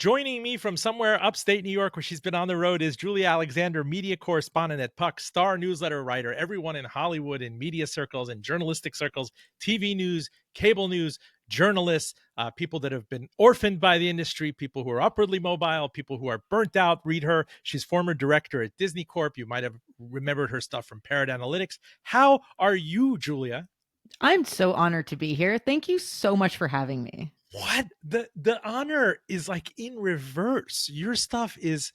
Joining me from somewhere upstate New York where she's been on the road is Julia Alexander, media correspondent at Puck, star newsletter writer, everyone in Hollywood in media circles and journalistic circles, TV news, cable news, journalists, people that have been orphaned by the industry, people who are upwardly mobile, people who are burnt out. Read her. She's former director at Disney Corp. You might have remembered her stuff from Parrot Analytics. How are you, Julia? I'm so honored to be here. Thank you so much for having me. What? The honor is like in reverse. Your stuff is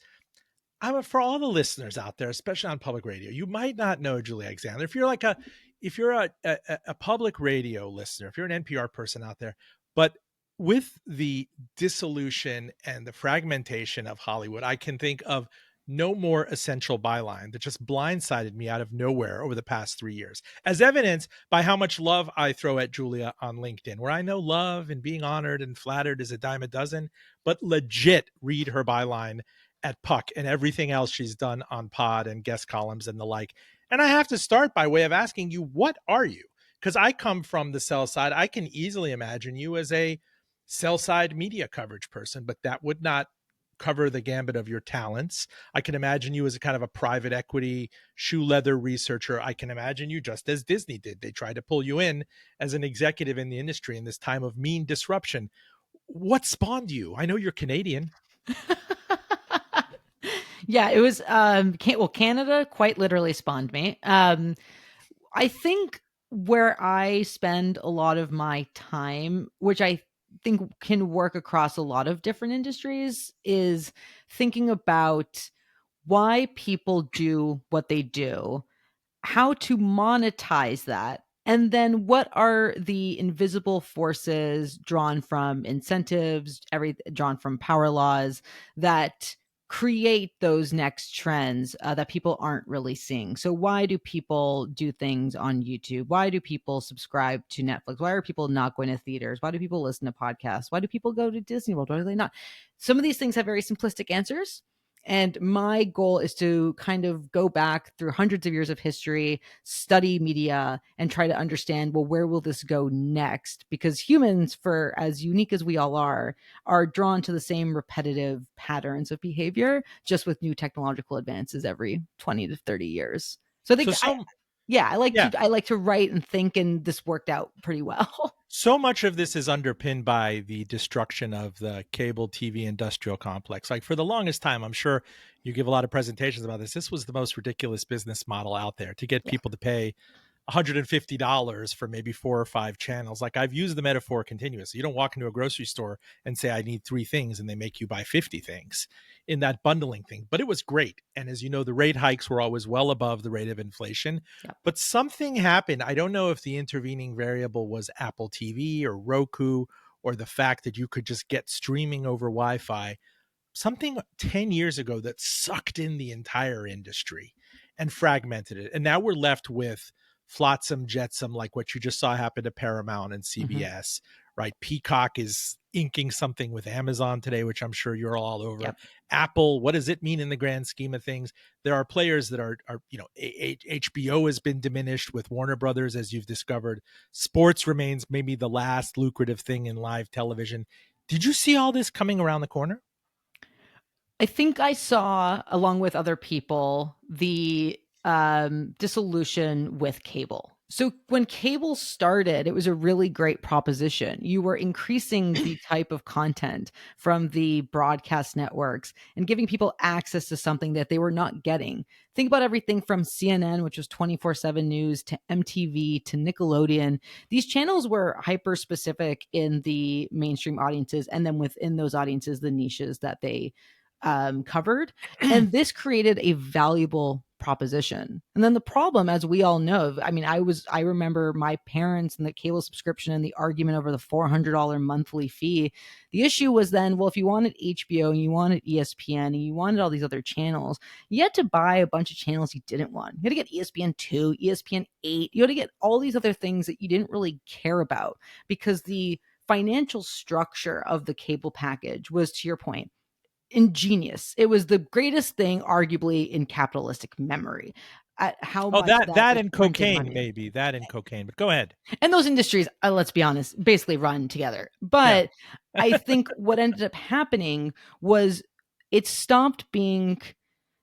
for all the listeners out there, especially on public radio, you might not know Julie Alexander. If you're a public radio listener, if you're an NPR person out there, but with the dissolution and the fragmentation of Hollywood, I can think of no more essential byline that just blindsided me out of nowhere over the past 3 years, as evidenced by how much love I throw at Julia on LinkedIn, where I know love and being honored and flattered is a dime a dozen, but legit read her byline at Puck and everything else she's done on Pod and guest columns and the like. And I have to start by way of asking you, what are you? Because I come from the sell side. I can easily imagine you as a sell side media coverage person, but that would not cover the gambit of your talents. I can imagine you as a kind of a private equity shoe leather researcher. I can imagine you just as Disney did. They tried to pull you in as an executive in the industry in this time of mean disruption. What spawned you? I know you're Canadian. Yeah, it was Canada quite literally spawned me. I think where I spend a lot of my time, which I think can work across a lot of different industries, is thinking about why people do what they do, how to monetize that, and then what are the invisible forces drawn from incentives, drawn from power laws that create those next trends that people aren't really seeing. So why do people do things on YouTube? Why do people subscribe to Netflix? Why are people not going to theaters? Why do people listen to podcasts? Why do people go to Disney World? Why do they not? Some of these things have very simplistic answers. And my goal is to kind of go back through hundreds of years of history, study media, and try to understand, well, where will this go next? Because humans, for as unique as we all are drawn to the same repetitive patterns of behavior, just with new technological advances every 20 to 30 years. So I think, Yeah. I like to write and think, and this worked out pretty well. So much of this is underpinned by the destruction of the cable TV industrial complex. Like for the longest time, I'm sure you give a lot of presentations about this. This was the most ridiculous business model out there, to get Yeah. people to pay $150 for maybe 4 or 5 channels. Like, I've used the metaphor continuously. You don't walk into a grocery store and say, I need 3 things, and they make you buy 50 things in that bundling thing. But it was great. And as you know, the rate hikes were always well above the rate of inflation. Yeah. But something happened. I don't know if the intervening variable was Apple TV or Roku, or the fact that you could just get streaming over Wi-Fi. Something 10 years ago that sucked in the entire industry and fragmented it. And now we're left with flotsam jetsam, like what you just saw happen to Paramount and CBS, right? Peacock is inking something with Amazon today, which I'm sure you're all over. Yep. Apple, what does it mean in the grand scheme of things? There are players that are HBO has been diminished with Warner Brothers, as you've discovered. Sports remains maybe the last lucrative thing in live television. Did you see all this coming around the corner? I think I saw, along with other people, the dissolution with cable. So when cable started, it was a really great proposition. You were increasing the type of content from the broadcast networks and giving people access to something that they were not getting. Think about everything from CNN, which was 24/7 news, to MTV, to Nickelodeon. These channels were hyper specific in the mainstream audiences, and then within those audiences, the niches that they covered. And this created a valuable proposition. And then the problem, as we all know, I mean, I remember my parents and the cable subscription and the argument over the $400 monthly fee. The issue was then, well, if you wanted HBO and you wanted ESPN and you wanted all these other channels, you had to buy a bunch of channels you didn't want. You had to get ESPN2, ESPN8. You had to get all these other things that you didn't really care about, because the financial structure of the cable package was, to your point, ingenious. It was the greatest thing, arguably, in capitalistic memory. at how Oh, much that that is and printing cocaine, money. maybe. That and cocaine, but go ahead. And those industries, let's be honest, basically run together. Yeah. But I think what ended up happening was it stopped being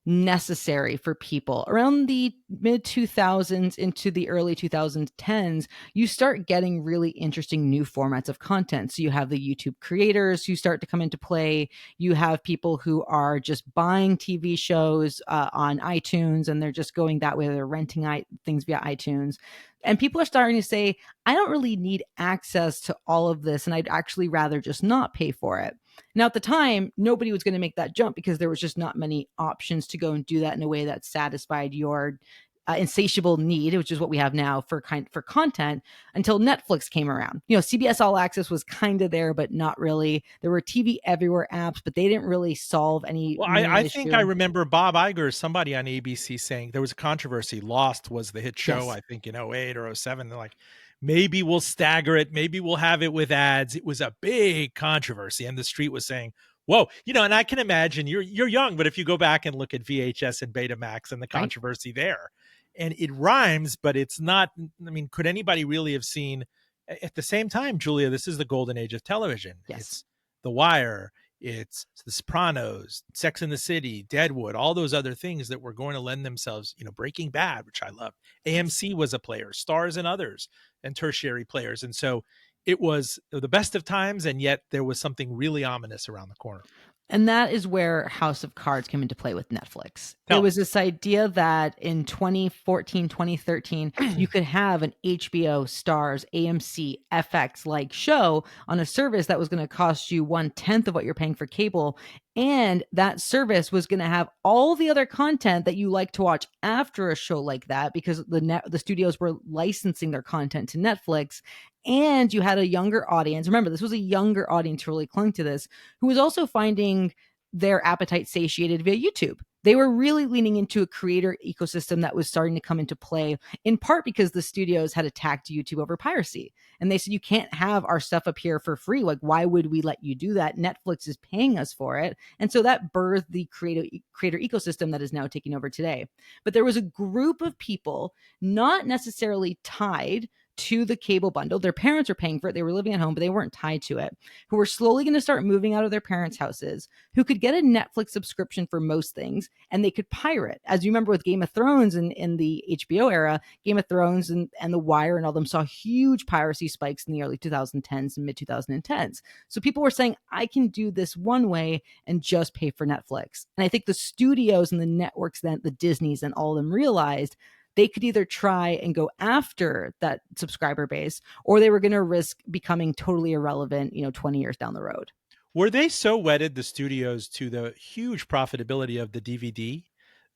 necessary for people. Around the mid 2000s into the early 2010s, you start getting really interesting new formats of content. So you have the YouTube creators who start to come into play. You have people who are just buying TV shows on iTunes, and they're just going that way. They're renting things via iTunes. And people are starting to say, I don't really need access to all of this, and I'd actually rather just not pay for it. Now, at the time, nobody was going to make that jump because there was just not many options to go and do that in a way that satisfied your insatiable need, which is what we have now for content. Until Netflix came around, CBS All Access was kind of there, but not really. There were TV Everywhere apps, but they didn't really solve any Well, main I think I issue. remember Bob Iger, somebody on ABC saying there was a controversy. Lost was the hit show, Yes, I think in '08 or '07. They're like, maybe we'll stagger it. Maybe we'll have it with ads. It was a big controversy. And the street was saying, whoa, and I can imagine you're young, but if you go back and look at VHS and Betamax and the right? controversy there, and it rhymes, but it's not, I mean, could anybody really have seen at the same time, Julia, this is the golden age of television. Yes. It's The Wire, it's The Sopranos, Sex and the City, Deadwood, all those other things that were going to lend themselves, Breaking Bad, which I loved. Yes. AMC was a player, Stars and others, and tertiary players. And so it was the best of times, and yet there was something really ominous around the corner. And that is where House of Cards came into play with Netflix. It Tell was this idea that in 2014, 2013, you me. could have an HBO, Stars, AMC, FX like show on a service that was going to cost you 1/10 of what you're paying for cable. And that service was going to have all the other content that you like to watch after a show like that, because the studios were licensing their content to Netflix. And you had a younger audience. Remember, this was a younger audience who really clung to this, who was also finding their appetite satiated via YouTube. They were really leaning into a creator ecosystem that was starting to come into play, in part because the studios had attacked YouTube over piracy. And they said, you can't have our stuff up here for free. Like, why would we let you do that? Netflix is paying us for it. And so that birthed the creator ecosystem that is now taking over today. But there was a group of people not necessarily tied to the cable bundle. Their parents were paying for it. They were living at home, but they weren't tied to it, who were slowly going to start moving out of their parents' houses, who could get a Netflix subscription for most things, and they could pirate. As you remember with Game of Thrones in the HBO era, Game of Thrones and The Wire and all them saw huge piracy spikes in the early 2010s and mid 2010s. So people were saying, I can do this one way and just pay for Netflix. And I think the studios and the networks, then the Disneys and all of them, realized they could either try and go after that subscriber base, or they were going to risk becoming totally irrelevant, 20 years down the road. Were they so wedded, the studios, to the huge profitability of the DVD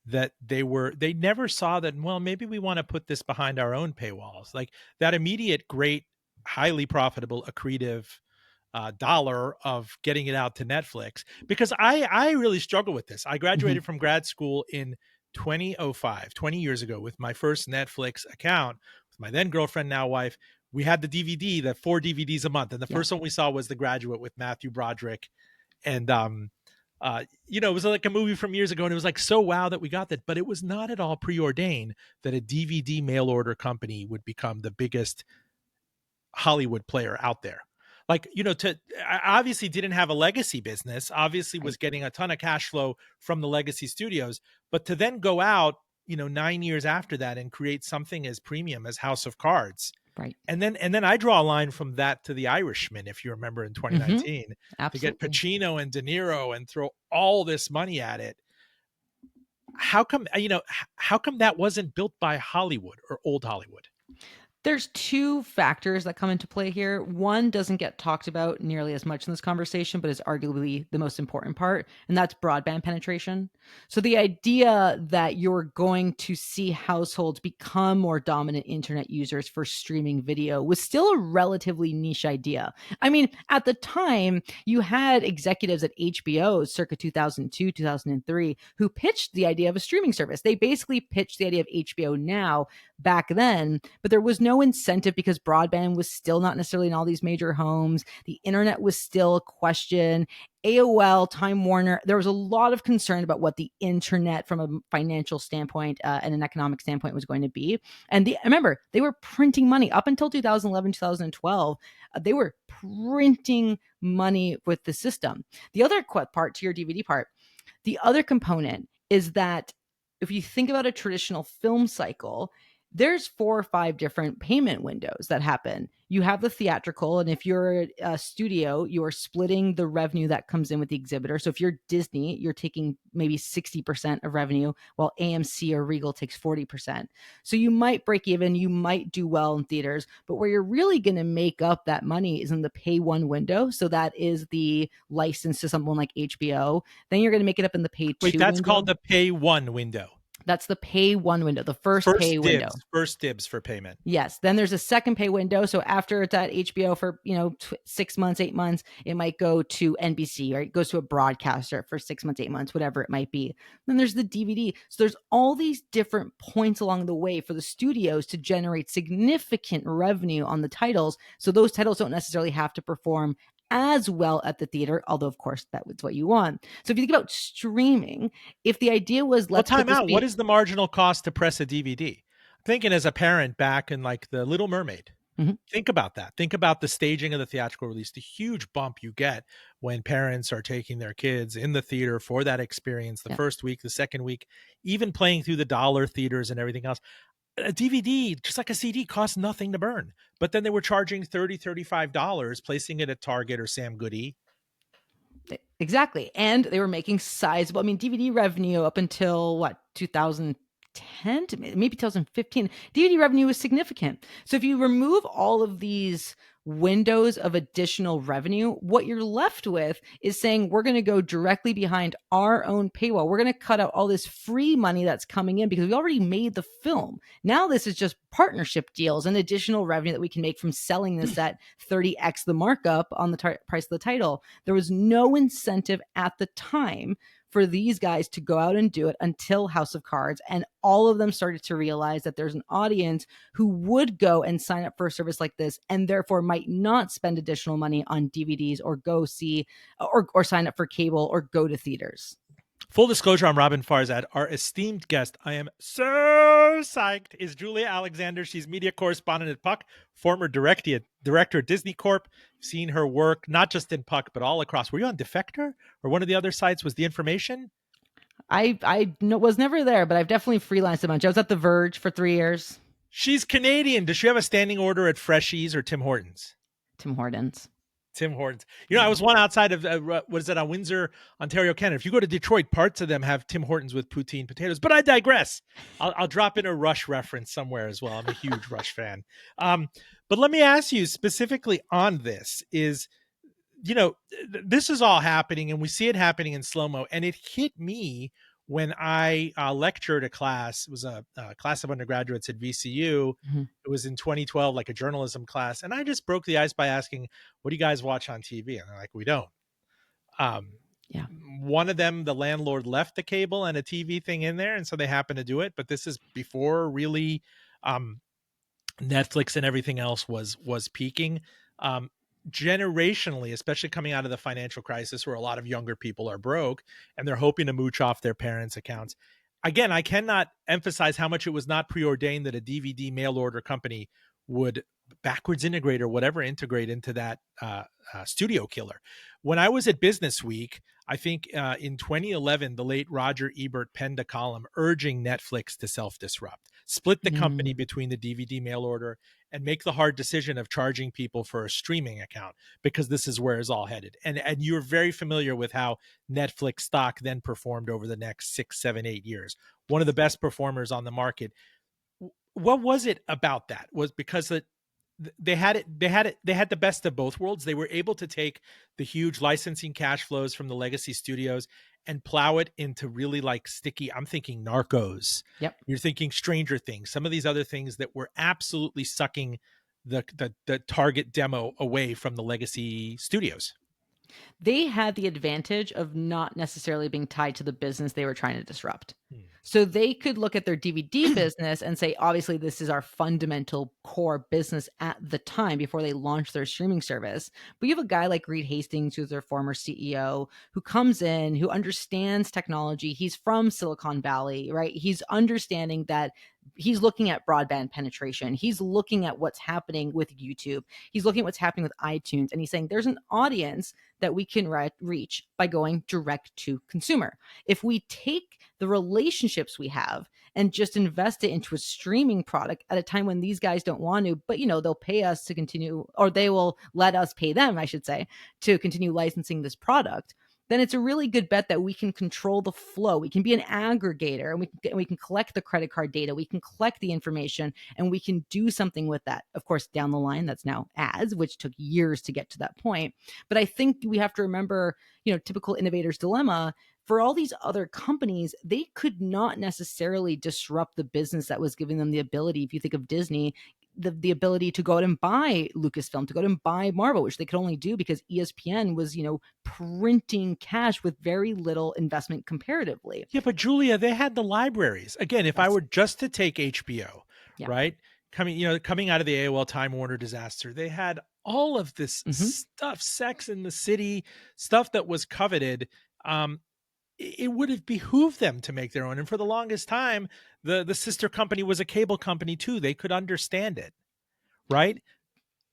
that they never saw that, well, maybe we want to put this behind our own paywalls, like that immediate great, highly profitable, accretive dollar of getting it out to Netflix? Because I really struggle with this. I Mhm. graduated from grad school in 2005, 20 years ago, with my first Netflix account with my then girlfriend, now wife. We had the DVD, the 4 DVDs a month, and the Yeah. first one we saw was The Graduate with Matthew Broderick. And it was like a movie from years ago, and it was like so wow that we got that, but it was not at all preordained that a DVD mail order company would become the biggest Hollywood player out there. Like, to obviously didn't have a legacy business, obviously was Right. getting a ton of cash flow from the legacy studios, but to then go out, 9 years after that and create something as premium as House of Cards. Right. And then I draw a line from that to The Irishman, if you remember in Hmm. 2019, to get Absolutely. Pacino and De Niro and throw all this money at it. How come, how come that wasn't built by Hollywood or old Hollywood? There's two factors that come into play here. One doesn't get talked about nearly as much in this conversation, but is arguably the most important part, and that's broadband penetration. So the idea that you're going to see households become more dominant internet users for streaming video was still a relatively niche idea. I mean, at the time, you had executives at HBO circa 2002, 2003 who pitched the idea of a streaming service. They basically pitched the idea of HBO Now back then, but there was no incentive because broadband was still not necessarily in all these major homes. The internet was still a question. AOL, Time Warner, there was a lot of concern about what the internet from a financial standpoint and an economic standpoint was going to be. And remember, they were printing money up until 2011, 2012. They were printing money with the system. The other part to your DVD part, the other component is that if you think about a traditional film cycle, there's 4 or 5 different payment windows that happen. You have the theatrical, and if you're a studio, you are splitting the revenue that comes in with the exhibitor. So if you're Disney, you're taking maybe 60% of revenue, while AMC or Regal takes 40%. So you might break even, you might do well in theaters, but where you're really going to make up that money is in the pay one window. So that is the license to someone like HBO. Then you're going to make it up in the pay Wait, two that's window. called the pay one window. That's the pay one window, the first pay window. First dibs for payment. Yes. Then there's a second pay window. So after it's at HBO for, 6 months, 8 months, it might go to NBC, or it goes to a broadcaster for 6 months, 8 months, whatever it might be. Then there's the DVD. So there's all these different points along the way for the studios to generate significant revenue on the titles. So those titles don't necessarily have to perform as well at the theater, although of course that was what you want. So if you think about streaming, if the idea was Well, let's put time this out. What be is the marginal cost to press a DVD? I'm thinking as a parent back in like The Little Mermaid. Mhm. Think about that. Think about the staging of the theatrical release, the huge bump you get when parents are taking their kids in the theater for that experience, the Yeah. first week, the second week, even playing through the dollar theaters and everything else. A DVD, just like a CD, costs nothing to burn. But then they were charging $30, $35, placing it at Target or Sam Goody. Exactly. And they were making sizable, I mean, DVD revenue up until what, 2010 to maybe 2015, DVD revenue was significant. So if you remove all of these windows of additional revenue, what you're left with is saying we're going to go directly behind our own paywall. We're going to cut out all this free money that's coming in because we already made the film. Now this is just partnership deals and additional revenue that we can make from selling this at 30x the markup on the price of the title. There was no incentive at the time for these guys to go out and do it until House of Cards. And all of them started to realize that there's an audience who would go and sign up for a service like this and therefore might not spend additional money on DVDs or go see or sign up for cable or go to theaters. Full disclosure, I'm Roben Farzad. Our esteemed guest, I am so psyched, is Julia Alexander. She's media correspondent at Puck, former director at Disney Corp. Seen her work not just in Puck, but all across. Were you on Defector or one of the other sites? Was The Information? I was never there, but I've definitely freelanced a bunch. I was at The Verge for 3 years. She's Canadian. Does she have a standing order at Freshies or Tim Hortons? Tim Hortons. Tim Hortons. I was one outside of, what is it, on Windsor, Ontario, Canada. If you go to Detroit, parts of them have Tim Hortons with poutine potatoes. But I digress. I'll drop in a Rush reference somewhere as well. I'm a huge Rush fan. But let me ask you specifically on this is, this is all happening and we see it happening in slow-mo. And it hit me when I lectured a class. It was a class of undergraduates at VCU. Mhm. It was in 2012, like a journalism class. And I just broke the ice by asking, what do you guys watch on TV? And they're like, we don't. Um, Yeah. One of them, the landlord left the cable and a TV thing in there. And so they happened to do it. But this is before really Netflix and everything else was peaking. Generationally, especially coming out of the financial crisis where a lot of younger people are broke and they're hoping to mooch off their parents' accounts. Again, I cannot emphasize how much it was not preordained that a DVD mail order company would backwards integrate or whatever integrate into that studio killer. When I was at Business Week, I think in 2011, the late Roger Ebert penned a column urging Netflix to self-disrupt, split the company Mm. between the DVD mail order and make the hard decision of charging people for a streaming account, because this is where it's all headed. And you're very familiar with how Netflix stock then performed over the next 6, 7, 8 years. One of the best performers on the market. What was it about that? Was because they had the best of both worlds. They were able to take the huge licensing cash flows from the legacy studios and plow it into really like sticky. I'm thinking Narcos. Yep. You're thinking Stranger Things, some of these other things that were absolutely sucking the target demo away from the legacy studios. They had the advantage of not necessarily being tied to the business they were trying to disrupt. So they could look at their DVD business and say, obviously, this is our fundamental core business at the time before they launch their streaming service. But you have a guy like Reed Hastings, who's their former CEO, who comes in, who understands technology. He's from Silicon Valley, right? He's understanding that he's looking at broadband penetration. He's looking at what's happening with YouTube. He's looking at what's happening with iTunes. And he's saying there's an audience that we can reach by going direct to consumer. If we take the relationships we have and just invest it into a streaming product at a time when these guys don't want to, but they'll pay us to continue, or they will let us pay them, I should say, to continue licensing this product, then it's a really good bet that we can control the flow. We can be an aggregator, and we can collect the credit card data. We can collect the information, and we can do something with that. Of course, down the line, that's now ads, which took years to get to that point. But I think we have to remember, typical innovator's dilemma. For all these other companies, they could not necessarily disrupt the business that was giving them the ability. If you think of Disney, the ability to go out and buy Lucasfilm, to go out and buy Marvel, which they could only do because ESPN was, printing cash with very little investment comparatively. Yeah, but Julia, they had the libraries. Again, if I Yes. were just to take HBO, Yeah. right? Coming out of the AOL Time Warner disaster, they had all of this Hmm. stuff, Sex in the City, stuff that was coveted. Um, it would have behooved them to make their own. And for the longest time, the sister company was a cable company too. They could understand it, right?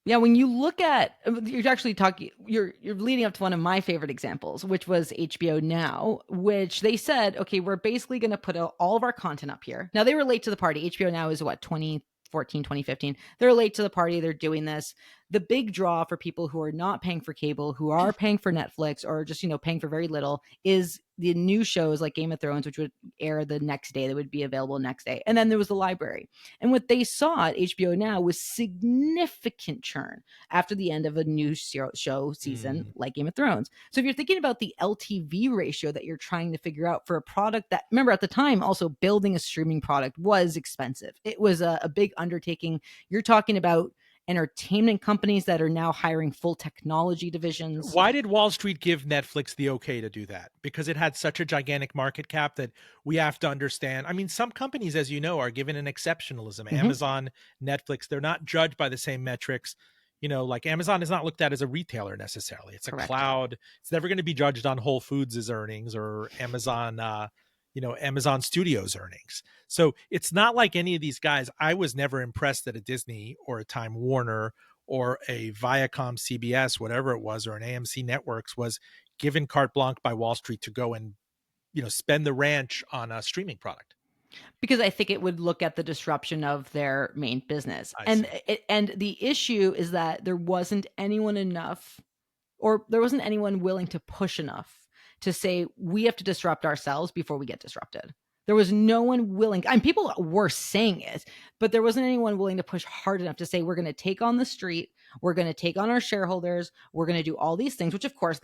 Yeah, when you look at, you're actually talking, you're leading up to one of my favorite examples, which was HBO Now, which they said, okay, we're basically going to put all of our content up here. Now they were late to the party. HBO Now is what, 2014, 2015. They're late to the party. They're doing this. The big draw for people who are not paying for cable, who are paying for Netflix, or just, paying for very little, is the new shows like Game of Thrones, which would air the next day. That would be available next day. And then there was the library. And what they saw at HBO Now was significant churn after the end of a new show season Mm. like Game of Thrones. So if you're thinking about the LTV ratio that you're trying to figure out for a product that, remember, at the time, also building a streaming product was expensive. It was a big undertaking. You're talking about entertainment companies that are now hiring full technology divisions. Why did Wall Street give Netflix the okay to do that? Because it had such a gigantic market cap that we have to understand. I mean, some companies, as you know, are given an exceptionalism. Mm-hmm. Amazon, Netflix, they're not judged by the same metrics. Like Amazon is not looked at as a retailer necessarily. It's a Correct. cloud. It's never going to be judged on Whole Foods' earnings or Amazon, Amazon Studios earnings. So it's not like any of these guys. I was never impressed that a Disney or a Time Warner or a Viacom CBS, whatever it was, or an AMC Networks was given carte blanche by Wall Street to go and spend the ranch on a streaming product. Because I think it would look at the disruption of their main business. I And see. and the issue is that there wasn't anyone enough, or there wasn't anyone willing to push enough to say we have to disrupt ourselves before we get disrupted. There was no one willing, and people were saying it, but there wasn't anyone willing to push hard enough to say we're going to take on the street, we're going to take on our shareholders, we're going to do all these things, which of course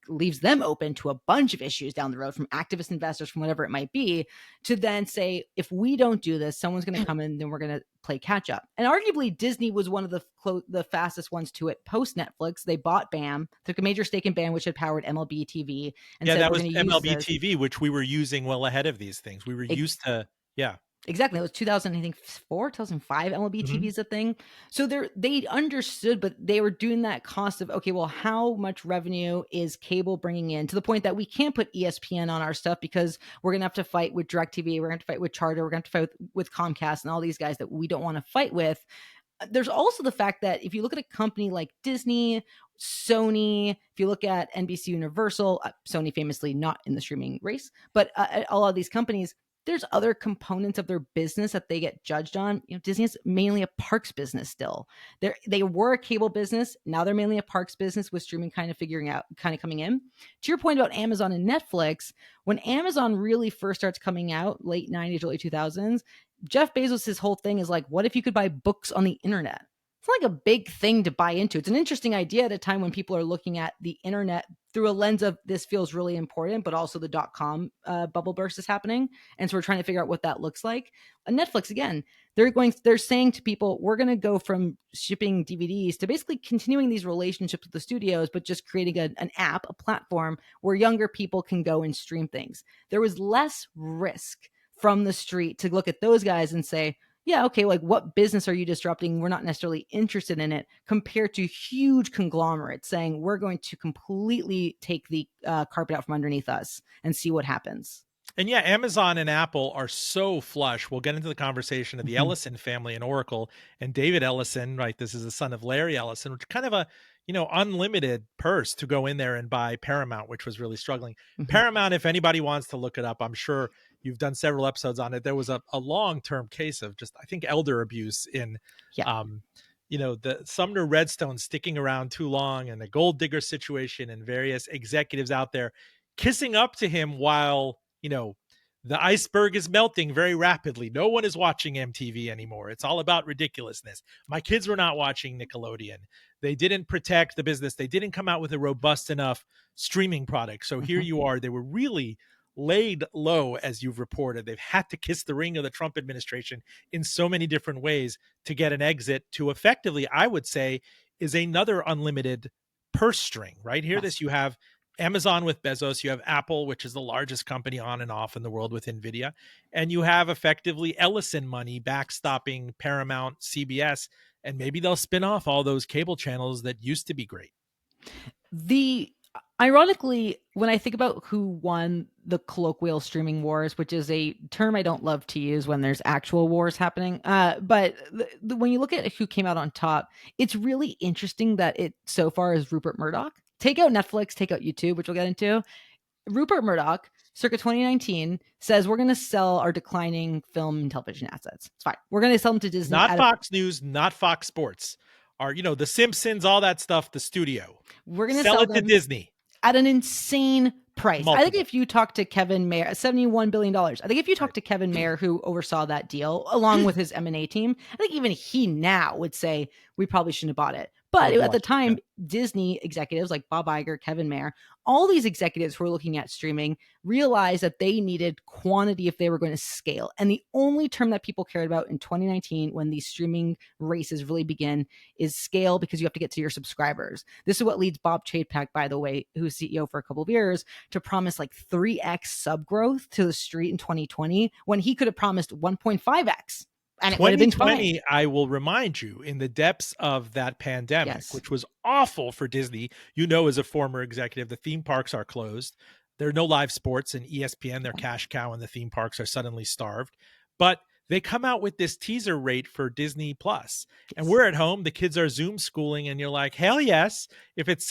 leaves them open to a bunch of issues down the road from activist investors, from whatever it might be, to then say, if we don't do this, someone's going to come in and then we're going to play catch up. And arguably, Disney was one of the fastest ones to it post Netflix. They bought BAM, took a major stake in BAM, which had powered MLB TV, and Yeah, said, that we're was going to use MLB this. TV, which we were using well ahead of these things. We were used to, yeah. Exactly. It was 2000, I think 2005 MLB TV Mhm. is a thing. So they understood, but they were doing that cost of, okay, well, how much revenue is cable bringing in, to the point that we can't put ESPN on our stuff because we're going to have to fight with DirecTV. We're going to fight with Charter. We're going to fight with Comcast and all these guys that we don't want to fight with. There's also the fact that if you look at a company like Disney, Sony, if you look at NBC Universal, Sony famously not in the streaming race, but all of these companies, there's other components of their business that they get judged on. Disney is mainly a parks business still. They were a cable business. Now they're mainly a parks business, with streaming kind of coming in. To your point about Amazon and Netflix, when Amazon really first starts coming out, late 90s, early 2000s, Jeff Bezos' whole thing is like, what if you could buy books on the internet? It's like a big thing to buy into. It's an interesting idea at a time when people are looking at the internet through a lens of this feels really important, but also the .com bubble burst is happening, and so we're trying to figure out what that looks like. Netflix, again, they're saying to people, we're going to go from shipping DVDs to basically continuing these relationships with the studios, but just creating an app, a platform where younger people can go and stream things. There was less risk from the street to look at those guys and say, yeah, okay, like what business are you disrupting? We're not necessarily interested in it, compared to huge conglomerates saying we're going to completely take the carpet out from underneath us and see what happens. And yeah, Amazon and Apple are so flush. We'll get into the conversation of the Mhm. Ellison family and Oracle and David Ellison, right? This is the son of Larry Ellison, which kind of a, unlimited purse to go in there and buy Paramount, which was really struggling. Mhm. Paramount, if anybody wants to look it up, I'm sure you've done several episodes on it. There was a long-term case of just, I think, elder abuse in, Yeah. um, the Sumner Redstone sticking around too long, and the gold digger situation, and various executives out there kissing up to him while, the iceberg is melting very rapidly. No one is watching MTV anymore. It's all about ridiculousness. My kids were not watching Nickelodeon. They didn't protect the business. They didn't come out with a robust enough streaming product. So here Mhm. you are. They were really laid low, as you've reported. They've had to kiss the ring of the Trump administration in so many different ways to get an exit to effectively, I would say, is another unlimited purse string, right? Here, Yes. this you have Amazon with Bezos, you have Apple, which is the largest company on and off in the world with Nvidia, and you have effectively Ellison money backstopping Paramount, CBS, and maybe they'll spin off all those cable channels that used to be great. The Ironically, when I think about who won the colloquial streaming wars, which is a term I don't love to use when there's actual wars happening, but when you look at who came out on top, it's really interesting that it so far is Rupert Murdoch. Take out Netflix, take out YouTube, which we'll get into. Rupert Murdoch, circa 2019, says we're going to sell our declining film and television assets. It's fine. We're going to sell them to Disney Not at a Fox News, not Fox Sports. Are, The Simpsons, all that stuff, the studio. we're going to Sell sell it to them Disney. at an insane price. I think Multiple. if you talk to Kevin Mayer, $71 billion. I think if you talk Right. to Kevin Mayer, who oversaw that deal along with his M&A team, I think even he now would say we probably shouldn't have bought it. But Would have at the bought it. Yeah. time, Disney executives like Bob Iger, Kevin Mayer, all these executives who were looking at streaming realized that they needed quantity if they were going to scale. And the only term that people cared about in 2019 when these streaming races really begin is scale, because you have to get to your subscribers. This is what leads Bob Chapek, by the way, who's CEO for a couple of years, to promise like 3x sub growth to the street in 2020 when he could have promised 1.5x and it would have been fine. 2020, I will remind you, in the depths of that pandemic, Yes. which was awful for Disney, as a former executive, the theme parks are closed. There are no live sports, and ESPN, their cash cow, and the theme parks are suddenly starved. But they come out with this teaser rate for Disney Plus, and Yes. we're at home. The kids are Zoom schooling, and you're like, hell yes, if it's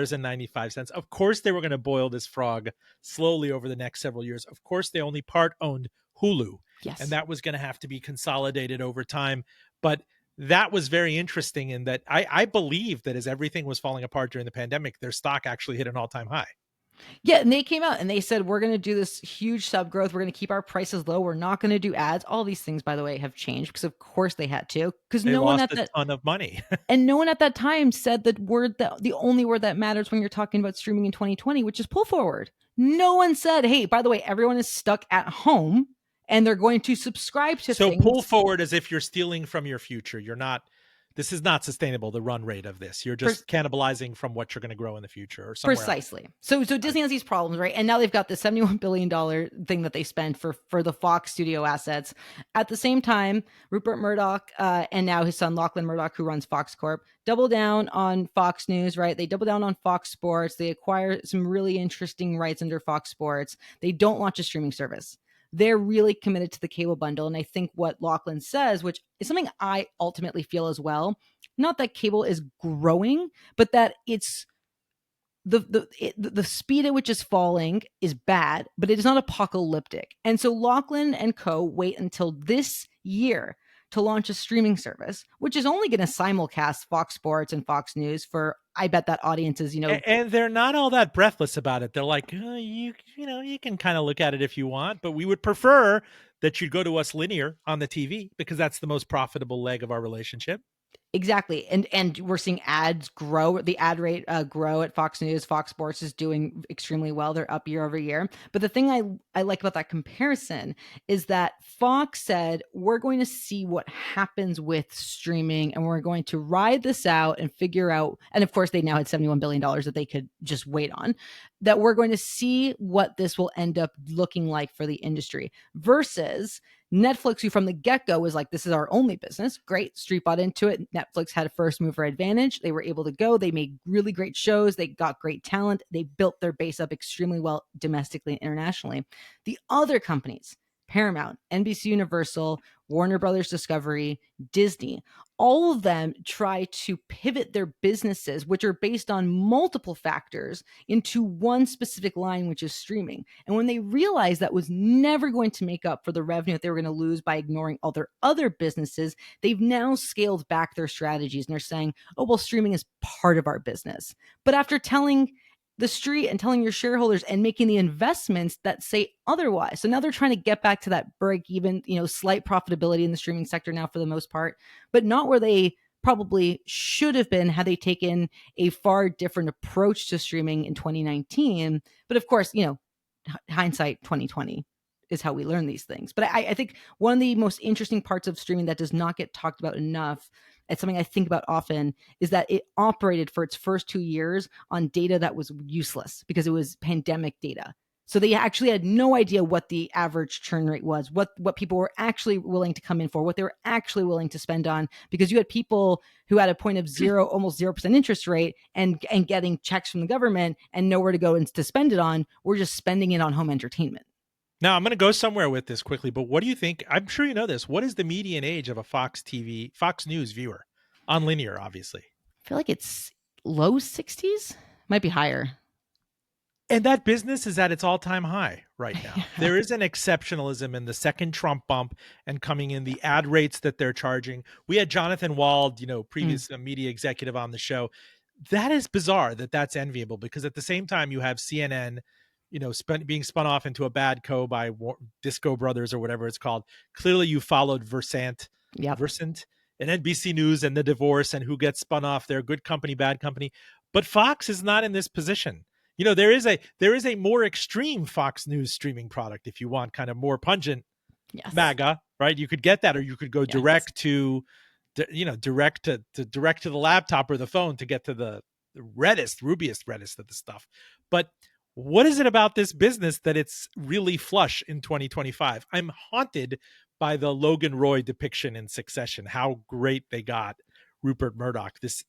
$6.95. Of course, they were going to boil this frog slowly over the next several years. Of course, they only part owned Hulu, and Yes. that was going to have to be consolidated over time. But that was very interesting in that I believe that as everything was falling apart during the pandemic, their stock actually hit an all-time high. Yeah, and they came out and they said we're going to do this huge sub growth. We're going to keep our prices low. We're not going to do ads. All these things, by the way, have changed because of course they had to. Because They no one lost at a that ton of money. and no one at that time said that the only word that matters when you're talking about streaming in 2020, which is pull forward. No one said, hey, by the way, everyone is stuck at home and they're going to subscribe to So pull things. forward as if you're stealing from your future. You're not, this is not sustainable, the run rate of this. You're just cannibalizing from what you're going to grow in the future or somewhere else. Precisely. So Right. Disney has these problems, right? And now they've got the $71 billion thing that they spend for the Fox studio assets. At the same time, Rupert Murdoch and now his son Lachlan Murdoch, who runs Fox Corp, double down on Fox News, right? They double down on Fox Sports. They acquire some really interesting rights under Fox Sports. They don't launch a streaming service. They're really committed to the cable bundle. And I think what Lachlan says, which is something I ultimately feel as well, not that cable is growing, but that it's the speed at which it's falling is bad, but it is not apocalyptic. And so Lachlan and Co. wait until this year to launch a streaming service, which is only going to simulcast Fox Sports and Fox News for, I bet that audiences, And they're not all that breathless about it. They're like, you can kind of look at it if you want, but we would prefer that you go to us linear on the TV because that's the most profitable leg of our relationship. Exactly. And we're seeing ads grow, the ad rate grow at Fox News. Fox Sports is doing extremely well. They're up year over year. But the thing I like about that comparison is that Fox said, we're going to see what happens with streaming and we're going to ride this out and figure out. And of course, they now had $71 billion that they could just wait on, that we're going to see what this will end up looking like for the industry versus Netflix, who from the get go was like, this is our only business. Great. Street bought into it. Netflix had a first mover advantage. They were able to go. They made really great shows. They got great talent. They built their base up extremely well domestically and internationally. The other companies, Paramount, NBC Universal, Warner Brothers Discovery, Disney, all of them try to pivot their businesses, which are based on multiple factors, into one specific line, which is streaming. And when they realized that was never going to make up for the revenue that they were going to lose by ignoring all their other businesses, they've now scaled back their strategies and they're saying, oh, well, streaming is part of our business. But after telling the street and telling your shareholders and making the investments that say otherwise. So now they're trying to get back to that break even, slight profitability in the streaming sector now for the most part, but not where they probably should have been had they taken a far different approach to streaming in 2019. But of course, hindsight 2020 is how we learn these things. But I think one of the most interesting parts of streaming that does not get talked about enough, it's something I think about often, is that it operated for its first 2 years on data that was useless because it was pandemic data. So they actually had no idea what the average churn rate was, what people were actually willing to come in for, what they were actually willing to spend on, because you had people who had a point of zero, almost 0% interest rate and getting checks from the government and nowhere to go and to spend it on. We're just spending it on home entertainment. Now, I'm going to go somewhere with this quickly, but what do you think? I'm sure you know this. What is the median age of a Fox News viewer on linear, obviously? I feel like it's low 60s, might be higher. And that business is at its all-time high right now. There is an exceptionalism in the second Trump bump and coming in the ad rates that they're charging. We had Jonathan Wald, Mm, previous media executive on the show. That is bizarre that that's enviable because at the same time you have CNN, being spun off into a bad co by Disco Brothers or whatever it's called. Clearly you followed yep. Versant and NBC News and the divorce and who gets spun off. They're good company, bad company. But Fox is not in this position. There is a more extreme Fox News streaming product if you want kind of more pungent Yes. MAGA, right? You could get that, or you could go Yes. direct to the laptop or the phone to get to the rubiest reddest of the stuff. But what is it about this business that it's really flush in 2025? I'm haunted by the Logan Roy depiction in Succession. How great they got Rupert Murdoch. This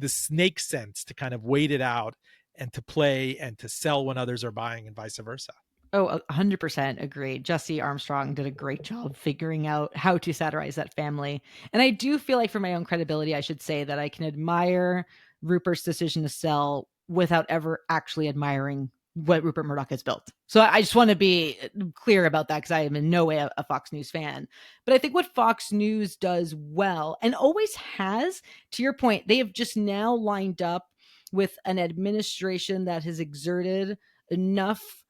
snake sense to kind of wait it out and to play and to sell when others are buying and vice versa. Oh, 100% agreed. Jesse Armstrong did a great job figuring out how to satirize that family. And I do feel like, for my own credibility, I should say that I can admire Rupert's decision to sell without ever actually admiring what Rupert Murdoch has built. So I just want to be clear about that because I am in no way a Fox News fan. But I think what Fox News does well and always has, to your point, they have just now lined up with an administration that has exerted enough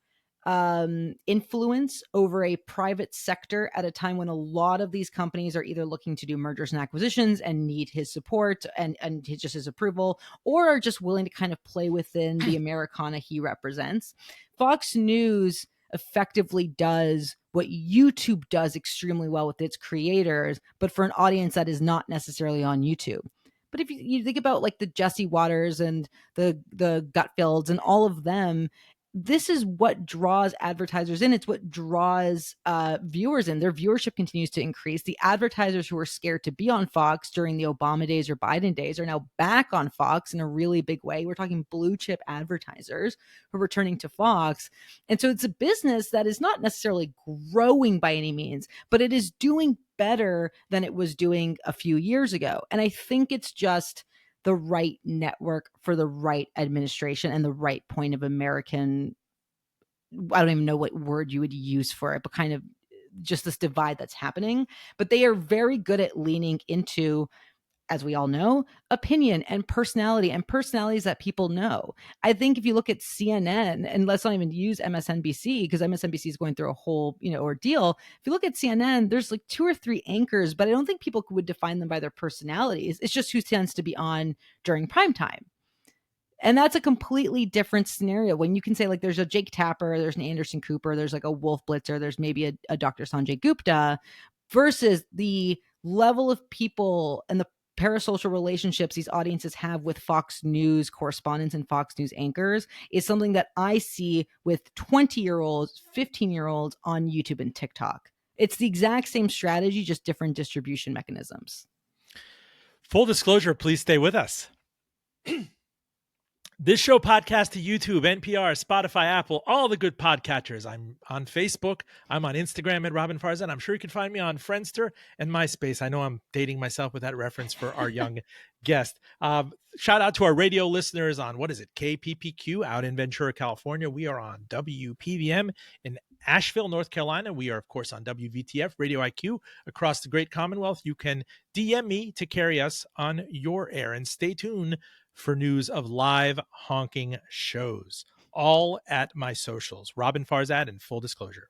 influence over a private sector at a time when a lot of these companies are either looking to do mergers and acquisitions and need his support and just his approval, or are just willing to kind of play within the Americana he represents. Fox News effectively does what YouTube does extremely well with its creators, but for an audience that is not necessarily on YouTube. But if you think about like the Jesse Waters and the Gutfields and all of them, this is what draws advertisers in. It's what draws viewers in. Their viewership continues to increase. The advertisers who were scared to be on Fox during the Obama days or Biden days are now back on Fox in a really big way. We're talking blue chip advertisers who are returning to Fox. And so it's a business that is not necessarily growing by any means, but it is doing better than it was doing a few years ago. And I think it's just the right network for the right administration and the right point of American, I don't even know what word you would use for it, but kind of just this divide that's happening. But they are very good at leaning into as we all know, opinion and personality and personalities that people know. I think if you look at CNN, and let's not even use MSNBC because MSNBC is going through a whole, ordeal. If you look at CNN, there's like two or three anchors, but I don't think people would define them by their personalities. It's just who tends to be on during prime time. And that's a completely different scenario when you can say, like, there's a Jake Tapper, there's an Anderson Cooper, there's like a Wolf Blitzer, there's maybe a Dr. Sanjay Gupta, versus the level of people and the parasocial relationships these audiences have with Fox News correspondents and Fox News anchors is something that I see with 20-year-olds, 15-year-olds on YouTube and TikTok. It's the exact same strategy, just different distribution mechanisms. Full disclosure, please stay with us. This show podcast to YouTube, NPR, Spotify, Apple, all the good podcatchers. I'm on Facebook. I'm on Instagram at Roben Farzad. I'm sure you can find me on Friendster and MySpace. I know I'm dating myself with that reference for our young guest. Shout out to our radio listeners on, what is it, KPPQ out in Ventura, California. We are on WPVM in Asheville, North Carolina. We are, of course, on WVTF, Radio IQ across the great Commonwealth. You can DM me to carry us on your air, and stay tuned for news of live honking shows, all at my socials, Roben Farzad, and full disclosure.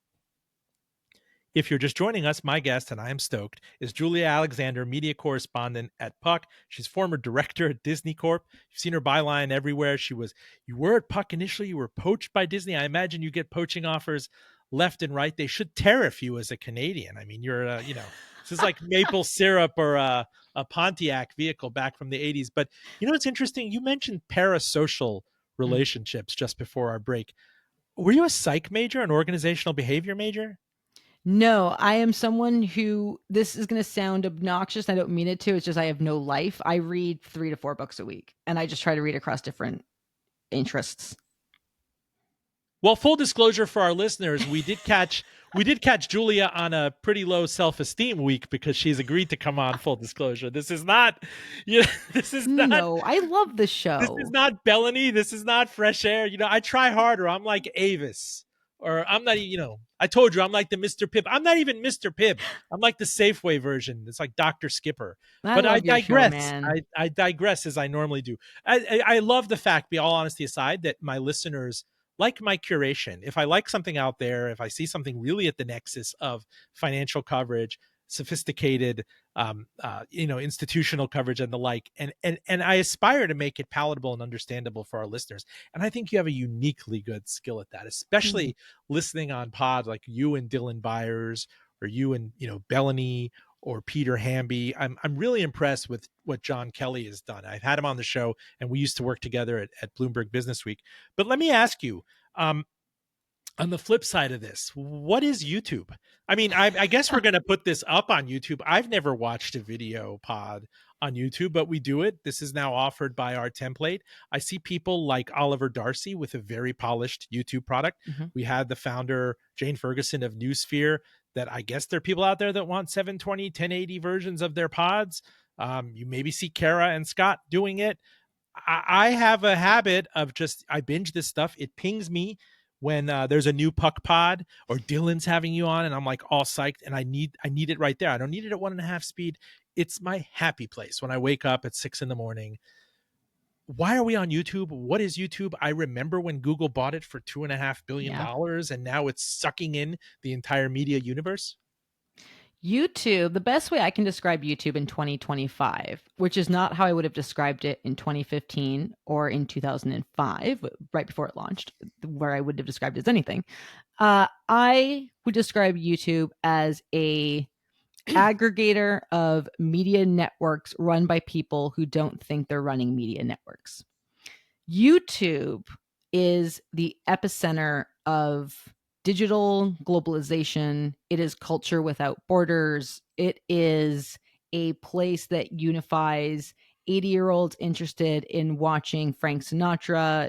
If you're just joining us, my guest, and I am stoked, is Julia Alexander, media correspondent at Puck. She's former director at Disney Corp. You've seen her byline everywhere. You were at Puck initially. You were poached by Disney. I imagine you get poaching offers left and right. They should tariff you as a Canadian. I mean, you're, this is like maple syrup or a Pontiac vehicle back from the 80s. But it's interesting. You mentioned parasocial relationships just before our break. Were you a psych major, an organizational behavior major? No, I am someone who, this is going to sound obnoxious. I don't mean it to. It's just I have no life. I read 3 to 4 books a week, and I just try to read across different interests. Well, full disclosure for our listeners, we did catch Julia on a pretty low self-esteem week because she's agreed to come on. Full disclosure, this is not. No, I love the show. This is not Bellany. This is not Fresh Air. I try harder. I'm like Avis, or I'm not. I told you I'm like the Mr. Pibb. I'm not even Mr. Pibb. I'm like the Safeway version. It's like Dr. Skipper. But I digress. Show, man. I digress as I normally do. I love the fact, be all honesty aside, that my listeners like my curation. If I like something out there, if I see something really at the nexus of financial coverage, sophisticated, institutional coverage and the like, and I aspire to make it palatable and understandable for our listeners. And I think you have a uniquely good skill at that, especially listening on pod like you and Dylan Byers, or you and Bellany or Peter Hamby. I'm really impressed with what John Kelly has done. I've had him on the show, and we used to work together at Bloomberg Business Week. But let me ask you, on the flip side of this, what is YouTube? I mean, I guess we're going to put this up on YouTube. I've never watched a video pod on YouTube, but we do it. This is now offered by our template. I see people like Oliver Darcy with a very polished YouTube product. We had the founder, Jane Ferguson of Newsphere, that I guess there are people out there that want 720, 1080 versions of their pods. You maybe see Kara and Scott doing it. I have a habit of I binge this stuff. It pings me when there's a new Puck pod or Dylan's having you on, and I'm like all psyched, and I need it right there. I don't need it at 1.5 speed. It's my happy place when I wake up at 6 a.m. Why are we on YouTube? What is YouTube? I remember when Google bought it for $2.5 billion, and now it's sucking in the entire media universe. YouTube, the best way I can describe YouTube in 2025, which is not how I would have described it in 2015 or in 2005, right before it launched, where I wouldn't have described it as anything. I would describe YouTube as a aggregator of media networks run by people who don't think they're running media networks. YouTube is the epicenter of digital globalization. It is culture without borders. It is a place that unifies 80-year-olds interested in watching Frank Sinatra,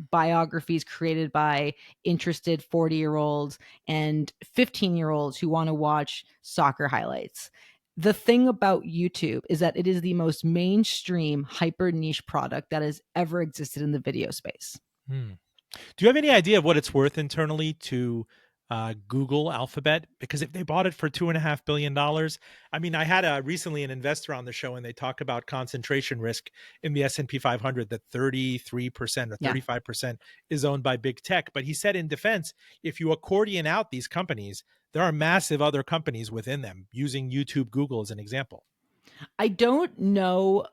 biographies created by interested 40-year-olds, and 15-year-olds who want to watch soccer highlights. The thing about YouTube is that it is the most mainstream, hyper niche product that has ever existed in the video space. Do you have any idea of what it's worth internally to Google Alphabet, because if they bought it for $2.5 billion, I mean, I had recently an investor on the show, and they talk about concentration risk in the S&P 500, that 33% or Yeah. 35% is owned by big tech. But he said, in defense, if you accordion out these companies, there are massive other companies within them, using YouTube, Google as an example. I don't know.